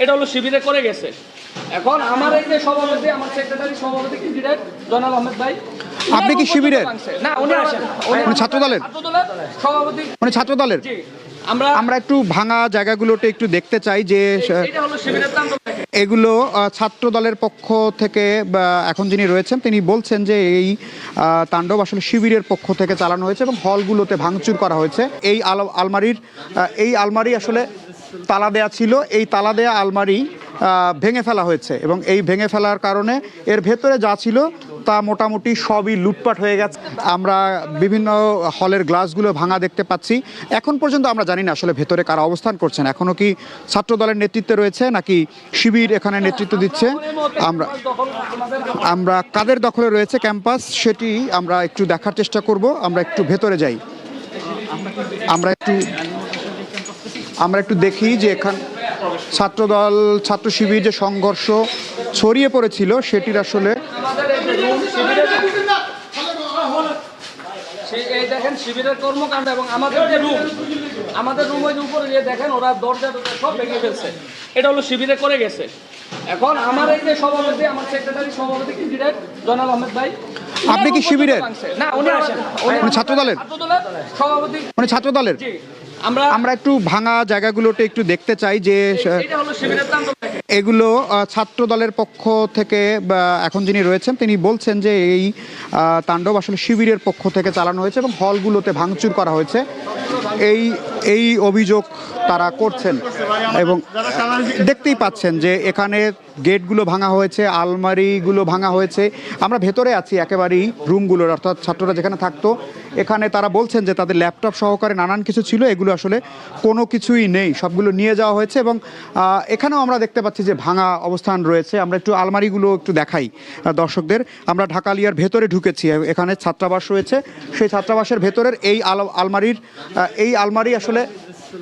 এটা হলো শিবিরে করে গেছে। এখন আমার এই যে সভাপতি, আমার সেক্রেটারি সভাপতি ক্যান্ডিডেট জনাল আহমেদ ভাই, আপনি কি শিবিরের? না, উনি মানে ছাত্র দলের সভাপতি, মানে ছাত্র দলের। জি। আমরা একটু ভাঙা জায়গাগুলোতে একটু দেখতে চাই যে এটা হলো শিবিরের তাণ্ডব। এগুলো ছাত্র দলের পক্ষ থেকে এখন যিনি রয়েছেন তিনি বলছেন যে এই তাণ্ডব আসলে শিবিরের পক্ষ থেকে চালানো হয়েছে এবং হলগুলোতে ভাঙচুর করা হয়েছে। এই আলমারি আসলে তালা দেয়া ছিল, এই তালা দেয়া আলমারি ভেঙে ফেলা হয়েছে এবং এই ভেঙে ফেলার কারণে এর ভেতরে যা ছিল তা মোটামুটি সবই লুটপাট হয়ে গেছে। আমরা বিভিন্ন হলের গ্লাসগুলো ভাঙা দেখতে পাচ্ছি। এখন পর্যন্ত আমরা জানি না আসলে ভেতরে কারা অবস্থান করছেন, এখনও কি ছাত্র দলের নেতৃত্বে রয়েছে নাকি শিবির এখানে নেতৃত্ব দিচ্ছে। আমরা কাদের দখলে রয়েছে ক্যাম্পাস সেটি আমরা একটু দেখার চেষ্টা করব। আমরা একটু ভেতরে যাই, আমরা একটু দেখি যে এখান ছাত্রদল ছাত্র শিবির যে সংঘর্ষ ছড়িয়ে পড়েছিল সেটির আসলে দেখেন শিবিরের কর্মকাণ্ড এবং আমাদের রুমের উপরে যে দেখেন ওরা দরজা সব ভেঙে ফেলছে। এটা হলো শিবিরে করে গেছে। এখন আমার এই যে সভাপতি, আমার সেক্রেটারি সভাপতি ক্যান্ডিডেট জনাল আহমেদ ভাই, আপনি কি শিবিরের? না, উনি ছাত্র দলের সভাপতি, মানে ছাত্র দলের। জি। আমরা একটু ভাঙা জায়গাগুলোতে একটু দেখতে চাই যে এটা হলো শিবিরের তাণ্ডব। এগুলো ছাত্র দলের পক্ষ থেকে এখন যিনি রয়েছেন তিনি বলছেন যে এই তাণ্ডব আসলে শিবিরের পক্ষ থেকে চালানো হয়েছে এবং হলগুলোতে ভাঙচুর করা হয়েছে, এই অভিযোগ তারা করছেন। এবং দেখতেই পাচ্ছেন যে এখানে গেটগুলো ভাঙা হয়েছে, আলমারিগুলো ভাঙা হয়েছে। আমরা ভেতরে আছি একেবারেই রুমগুলোর, অর্থাৎ ছাত্ররা যেখানে থাকতো এখানে তারা বলছেন যে তাদের ল্যাপটপ সহকারে নানান কিছু ছিল, এগুলো আসলে কোনো কিছুই নেই, সবগুলো নিয়ে যাওয়া হয়েছে। এবং এখানেও আমরা দেখতে পাচ্ছি যে ভাঙা অবস্থান রয়েছে। আমরা একটু আলমারিগুলো একটু দেখাই দর্শকদের। আমরা ঢাকা আলিয়ার ভেতরে ঢুকেছি, এখানে ছাত্রাবাস রয়েছে, সেই ছাত্রাবাসের ভেতরের এই আলমারি আসলে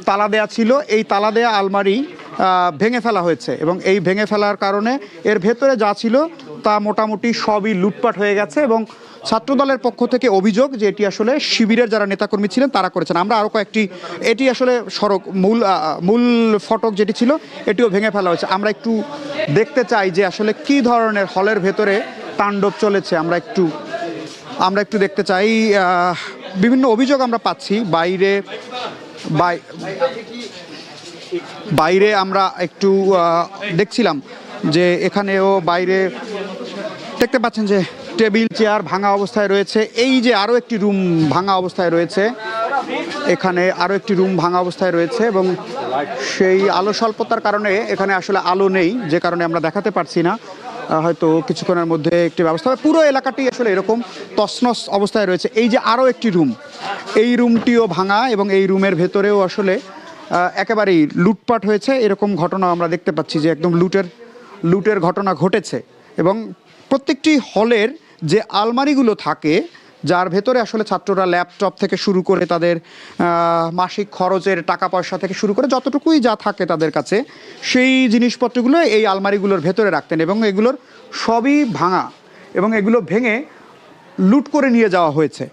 তালা দেয়া ছিল, এই তালা দেয়া আলমারি ভেঙে ফেলা হয়েছে এবং এই ভেঙে ফেলার কারণে এর ভেতরে যা ছিল তা মোটামুটি সবই লুটপাট হয়ে গেছে। এবং ছাত্রদলের পক্ষ থেকে অভিযোগ যে এটি আসলে শিবিরের যারা নেতাকর্মী ছিলেন তারা করেছেন। আমরা আরও কয়েকটি, এটি আসলে সড়ক মূল ফটক যেটি ছিল এটিও ভেঙে ফেলা হয়েছে। আমরা একটু দেখতে চাই যে আসলে কি ধরনের হলের ভেতরে তাণ্ডব চলেছে। আমরা একটু দেখতে চাই। বিভিন্ন অভিযোগ আমরা পাচ্ছি বাইরে আমরা একটু দেখছিলাম যে এখানেও বাইরে দেখতে পাচ্ছেন যে টেবিল চেয়ার ভাঙা অবস্থায় রয়েছে। এই যে আরও একটি রুম ভাঙা অবস্থায় রয়েছে, এখানে আরও একটি রুম ভাঙা অবস্থায় রয়েছে এবং সেই আলো স্বল্পতার কারণে এখানে আসলে আলো নেই, যে কারণে আমরা দেখাতে পারছি না। হয়তো কিছুক্ষণের মধ্যে একটি ব্যবস্থা হবে। পুরো এলাকাটি আসলে এরকম তছনছ অবস্থায় রয়েছে। এই যে আরও একটি রুম, এই রুমটিও ভাঙা এবং এই রুমের ভেতরেও আসলে একেবারেই লুটপাট হয়েছে। এরকম ঘটনা আমরা দেখতে পাচ্ছি যে একদম লুটের ঘটনা ঘটেছে। এবং প্রত্যেকটি হলের যে আলমারিগুলো থাকে যার ভেতরে আসলে ছাত্ররা ল্যাপটপ থেকে শুরু করে তাদের মাসিক খরচের টাকা পয়সা থেকে শুরু করে যতটুকুই যা থাকে তাদের কাছে, সেই জিনিসপত্রগুলো এই আলমারিগুলোর ভেতরে রাখতেন এবং এগুলোর সবই ভাঙা এবং এগুলো ভেঙে লুট করে নিয়ে যাওয়া হয়েছে।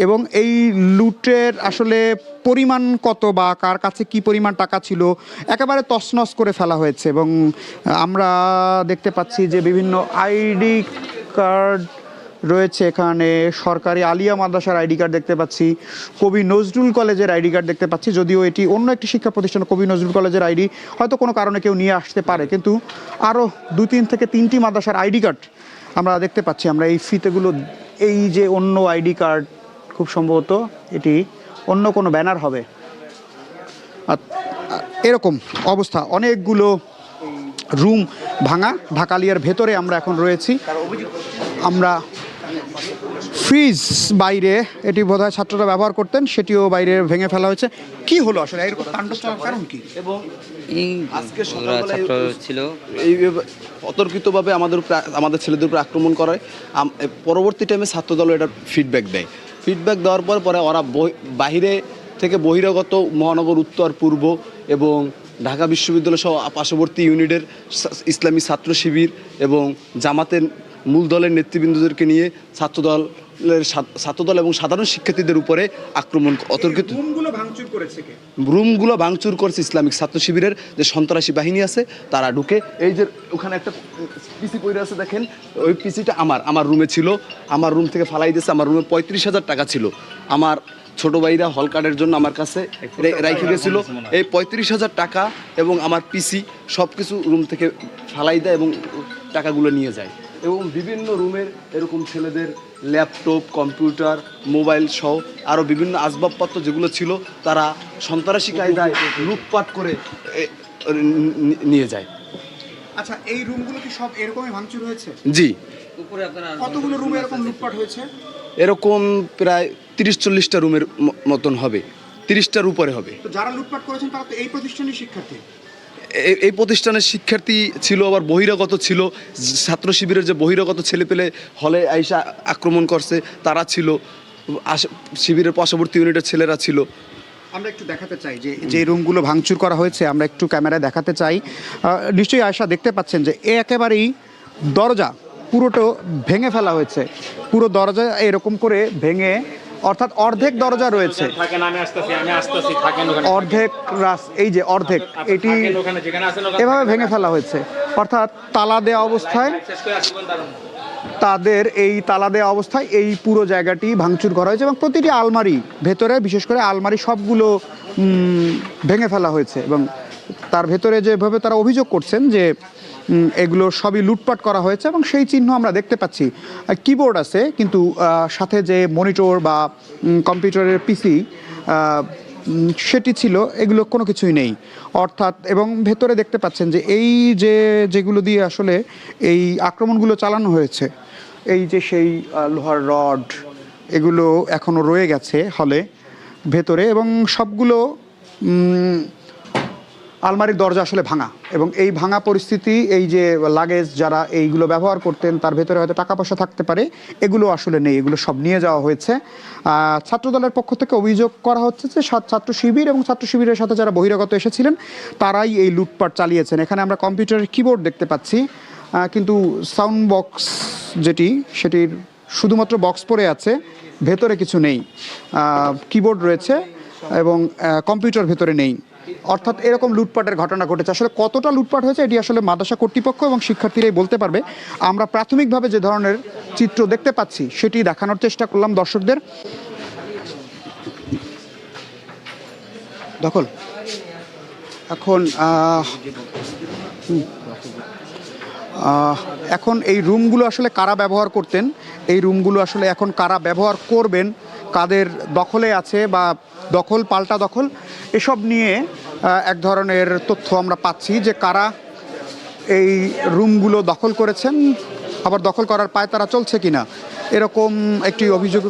এবং এই লুটের আসলে পরিমাণ কত বা কার কাছে কি পরিমাণ টাকা ছিল একেবারে তছনছ করে ফেলা হয়েছে। এবং আমরা দেখতে পাচ্ছি যে বিভিন্ন আইডি কার্ড রয়েছে, এখানে সরকারি আলিয়া মাদ্রাসার আইডি কার্ড দেখতে পাচ্ছি, কবি নজরুল কলেজের আইডি কার্ড দেখতে পাচ্ছি। যদিও এটি অন্য একটি শিক্ষা প্রতিষ্ঠান, কবি নজরুল কলেজের আইডি হয়তো কোনো কারণে কেউ নিয়ে আসতে পারে, কিন্তু আরও 2-3 থেকে 3টি মাদ্রাসার আইডি কার্ড আমরা দেখতে পাচ্ছি। আমরা এই ফিতেগুলো, এই যে অন্য আইডি কার্ড, খুব সম্ভবত এটি অন্য কোনো ব্যানার হবে। এরকম অবস্থা, অনেকগুলো রুম ভাঙা। ঢাকা আলিয়ার ভেতরে আমরা এখন রয়েছি। আমরা ফ্রিজ বাইরে, এটি বোধহয় ছাত্ররা ব্যবহার করতেন, সেটিও বাইরে ভেঙে ফেলা হয়েছে। কি হলো আসলে এরকম তাণ্ডব চলার কারণ কি? এবং আজকে সকালবেলা ছিল এই অতর্কিতভাবে আমাদের ছেলেদের উপর আক্রমণ করে। পরবর্তী টাইমে ছাত্রদল এটা ফিডব্যাক দেওয়ার পরে ওরা বাহিরে থেকে বহিরাগত মহানগর উত্তর, পূর্ব এবং ঢাকা বিশ্ববিদ্যালয় সহ পার্শ্ববর্তী ইউনিটের ইসলামী ছাত্র শিবির এবং জামাতের মূল দলের নেতৃবৃন্দদেরকে নিয়ে ছাত্রদল ছাত্রদল এবং সাধারণ শিক্ষার্থীদের উপরে আক্রমণ অতর্কিত রুমগুলো ভাঙচুর করেছে কে? রুমগুলো ভাঙচুর করছে ইসলামিক ছাত্র শিবিরের যে সন্ত্রাসী বাহিনী আছে, তারা ঢুকে এই যে ওখানে একটা পিসি পড়ে আছে দেখেন, ওই পিসিটা আমার রুমে ছিল, আমার রুম থেকে ফালাই দিয়েছে। আমার রুমে 35,000 টাকা ছিল, আমার ছোট ভাইরা হল কার্ডের জন্য আমার কাছে রাইখে গেছিল। এই 35,000 টাকা এবং আমার পিসি সব কিছু রুম থেকে ফালাই দেয় এবং টাকাগুলো নিয়ে যায়। এবং বিভিন্ন রুমের এরকম ছেলেদের ল্যাপটপ, কম্পিউটার, মোবাইল সহ আরও বিভিন্ন আসবাবপত্র যেগুলো ছিল তারা সন্ত্রাসী কায়দায় লুটপাট করে নিয়ে যায়। আচ্ছা, এই রুমগুলো কি সব এরকমই ভাঙচুর হয়েছে? জি। কতগুলো রুমে এরকম লুটপাট হয়েছে? এরকম প্রায় 30-40টা রুমের মতন হবে, 30টার উপরে হবে। তো যারা লুটপাট করেছেন তারা তো এই প্রতিষ্ঠানের শিক্ষার্থী। এই প্রতিষ্ঠানের শিক্ষার্থী ছিল, আবার বহিরাগত ছিল। ছাত্র শিবিরের যে বহিরাগত ছেলেপেলে হলে আইসা আক্রমণ করছে তারা ছিল, শিবিরের পার্শ্ববর্তী ইউনিটের ছেলেরা ছিল। আমরা একটু দেখাতে চাই যে রুমগুলো ভাঙচুর করা হয়েছে, আমরা একটু ক্যামেরায় দেখাতে চাই। নিশ্চয়ই আয়শা দেখতে পাচ্ছেন যে একেবারেই দরজা পুরোটা ভেঙে ফেলা হয়েছে। পুরো দরজা এরকম করে ভেঙে, অর্থাৎ অর্ধেক দরজা রয়েছে, অর্ধেক এই যে অর্ধেক এটি এভাবে ভেঙে ফেলা হয়েছে। অর্থাৎ তালা দেওয়া অবস্থায়, তাদের এই তালা দেওয়া অবস্থায় এই পুরো জায়গাটি ভাঙচুর করা হয়েছে এবং প্রতিটি আলমারি ভেতরে, বিশেষ করে আলমারি সবগুলো ভেঙে ফেলা হয়েছে। এবং তার ভেতরে যেভাবে তারা অভিযোগ করছেন যে এগুলো সবই লুটপাট করা হয়েছে এবং সেই চিহ্ন আমরা দেখতে পাচ্ছি। কিবোর্ড আছে, কিন্তু সাথে যে মনিটর বা কম্পিউটারের পিসি সেটি ছিল, এগুলো কোনো কিছুই নেই। অর্থাৎ এবং ভেতরে দেখতে পাচ্ছেন যে এই যেগুলো দিয়ে আসলে এই আক্রমণগুলো চালানো হয়েছে, এই যে সেই লোহার রড, এগুলো এখনও রয়ে গেছে হলে ভেতরে এবং সবগুলো আলমারির দরজা আসলে ভাঙা। এবং এই ভাঙা পরিস্থিতি, এই যে লাগেজ যারা এইগুলো ব্যবহার করতেন তার ভেতরে হয়তো টাকা পয়সা থাকতে পারে, এগুলো আসলে নেই, এগুলো সব নিয়ে যাওয়া হয়েছে। ছাত্রদলের পক্ষ থেকে অভিযোগ করা হচ্ছে যে ছাত্র শিবির এবং ছাত্র শিবিরের সাথে যারা বহিরাগত এসেছিলেন তারাই এই লুটপাট চালিয়েছেন। এখানে আমরা কম্পিউটারের কিবোর্ড দেখতে পাচ্ছি, কিন্তু সাউন্ড বক্স সেটির শুধুমাত্র বক্স পড়ে আছে, ভেতরে কিছু নেই। কিবোর্ড রয়েছে এবং কম্পিউটার ভেতরে নেই। অর্থাৎ এরকম লুটপাটের ঘটনা ঘটেছে। আসলে কতটা লুটপাট হয়েছে এটি আসলে মাদ্রাসা কর্তৃপক্ষ এবং শিক্ষার্থীরাই বলতে পারবে। আমরা প্রাথমিকভাবে যে ধরনের চিত্র দেখতে পাচ্ছি সেটি দেখানোর চেষ্টা করলাম দর্শকদের। দখল এখন এই রুমগুলো আসলে কারা ব্যবহার করতেন, এই রুমগুলো আসলে এখন কারা ব্যবহার করবেন, কাদের দখলে আছে বা দখল পাল্টা দখল, এসব নিয়ে এক ধরনের তথ্য আমরা পাচ্ছি যে কারা এই রুমগুলো দখল করেছেন, আবার দখল করার পায় তারা চলছে কিনা, এরকম একটি অভিযোগ